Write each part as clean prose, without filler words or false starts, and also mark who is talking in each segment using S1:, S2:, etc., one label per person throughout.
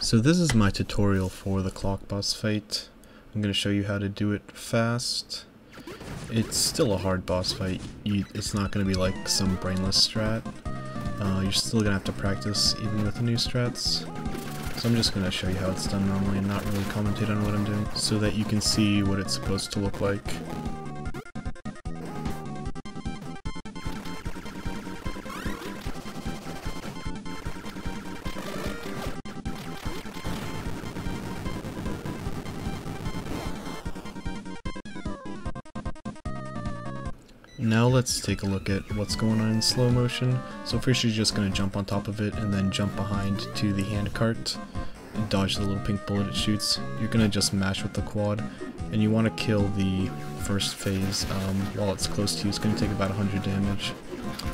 S1: So this is my tutorial for the clock boss fight. I'm going to show you how to do it fast. It's still a hard boss fight. It's not going to be like some brainless strat. You're still going to have to practice even with the new strats. So I'm just going to show you how it's done normally and not really commentate on what I'm doing so that you can see what it's supposed to look like. Now let's take a look at what's going on in slow motion. So first you're just going to jump on top of it and then jump behind to the handcart and dodge the little pink bullet it shoots. You're going to just mash with the quad and you want to kill the first phase while it's close to you. It's going to take about 100 damage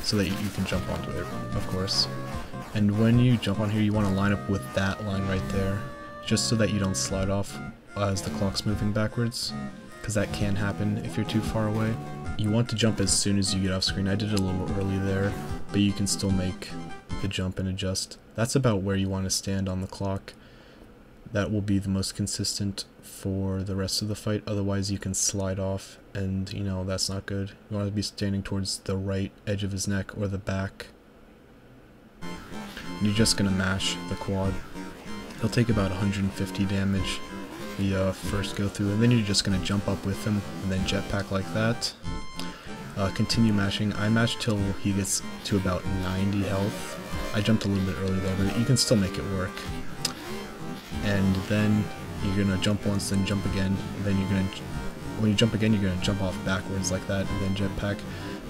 S1: so that you can jump onto it, of course. And when you jump on here you want to line up with that line right there just so that you don't slide off as the clock's moving backwards, because that can happen if you're too far away. You want to jump as soon as you get off screen. I did it a little early there, but you can still make the jump and adjust. That's about where you want to stand on the clock. That will be the most consistent for the rest of the fight, otherwise you can slide off and you know that's not good. You want to be standing towards the right edge of his neck or the back. You're just going to mash the quad. He'll take about 150 damage the first go through, and then you're just going to jump up with him and then jetpack like that. Continue mashing. I mash till he gets to about 90 health. I jumped a little bit early though, but you can still make it work. And then you're gonna jump once, then jump again. And then you're gonna, when you jump again, you're gonna jump off backwards like that, and then jetpack,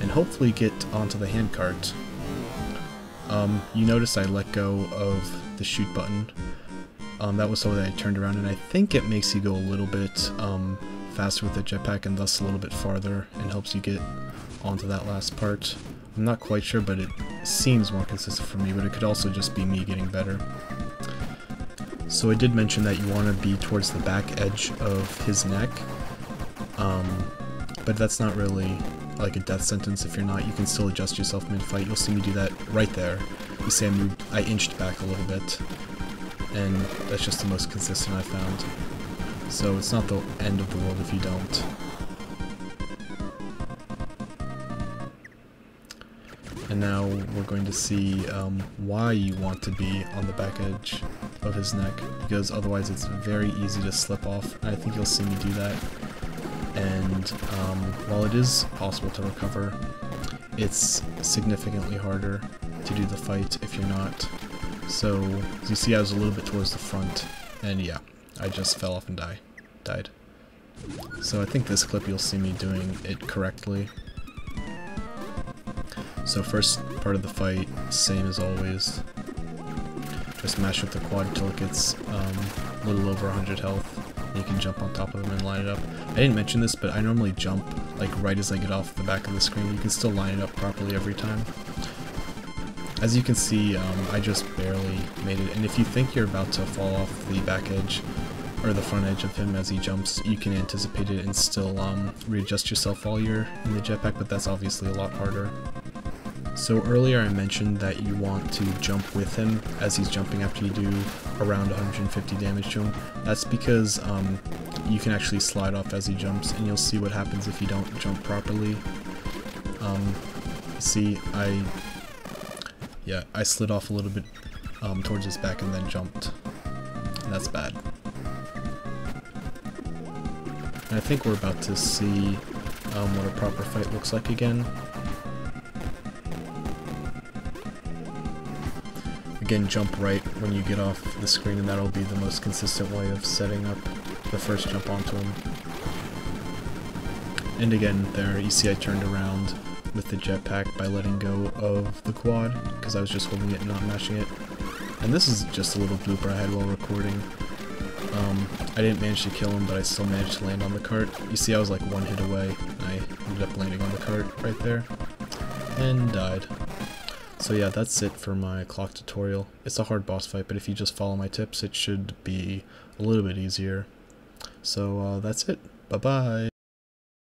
S1: and hopefully get onto the handcart. You notice I let go of the shoot button. That was so that I turned around, and I think it makes you go a little bit faster with the jetpack and thus a little bit farther and helps you get onto that last part. I'm not quite sure, but it seems more consistent for me, but it could also just be me getting better. So I did mention that you want to be towards the back edge of his neck, but that's not really like a death sentence. If you're not, you can still adjust yourself mid-fight. You'll see me do that right there. You see I inched back a little bit, and that's just the most consistent I found. So it's not the end of the world if you don't. And now we're going to see why you want to be on the back edge of his neck, because otherwise it's very easy to slip off, and I think you'll see me do that. And while it is possible to recover, it's significantly harder to do the fight if you're not. So, as you see, I was a little bit towards the front, and yeah, I just fell off and died. So I think this clip you'll see me doing it correctly. So first part of the fight, same as always. Just mash with the quad until it gets a little over 100 health. You can jump on top of him and line it up. I didn't mention this, but I normally jump like right as I get off the back of the screen. You can still line it up properly every time. As you can see, I just barely made it, and if you think you're about to fall off the back edge or the front edge of him as he jumps, you can anticipate it and still readjust yourself while you're in the jetpack, but that's obviously a lot harder. So earlier I mentioned that you want to jump with him as he's jumping after you do around 150 damage to him. That's because you can actually slide off as he jumps, and you'll see what happens if you don't jump properly. See, I slid off a little bit towards his back and then jumped, and that's bad. And I think we're about to see what a proper fight looks like again. Again, jump right when you get off the screen, and that'll be the most consistent way of setting up the first jump onto him. And again, there you see I turned around with the jetpack by letting go of the quad, because I was just holding it and not mashing it. And this is just a little blooper I had while recording. I didn't manage to kill him, but I still managed to land on the cart. You see I was like one hit away, and I ended up landing on the cart right there, and died. So yeah, that's it for my clock tutorial. It's a hard boss fight, but if you just follow my tips, it should be a little bit easier. So that's it. Bye-bye!